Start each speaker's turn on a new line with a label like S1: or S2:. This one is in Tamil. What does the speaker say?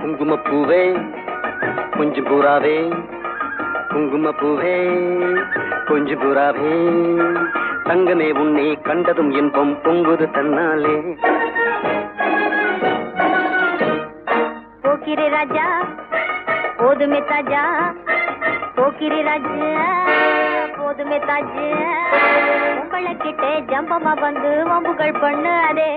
S1: குங்குமப்பூவே கொஞ்சம் புறாவே, குங்குமப்பூவே கொஞ்சம் புறாவே, தங்கமே உன்னை கண்டதும் இன்பம் பொங்குது தன்னாலே.
S2: போக்கிரி ராஜா போதுமே தாஜா, போக்கிரி ராஜா போதுமே தாஜா, உங்களை கிட்டே ஜம்பமா வந்து வம்புகள் பண்ணாதே.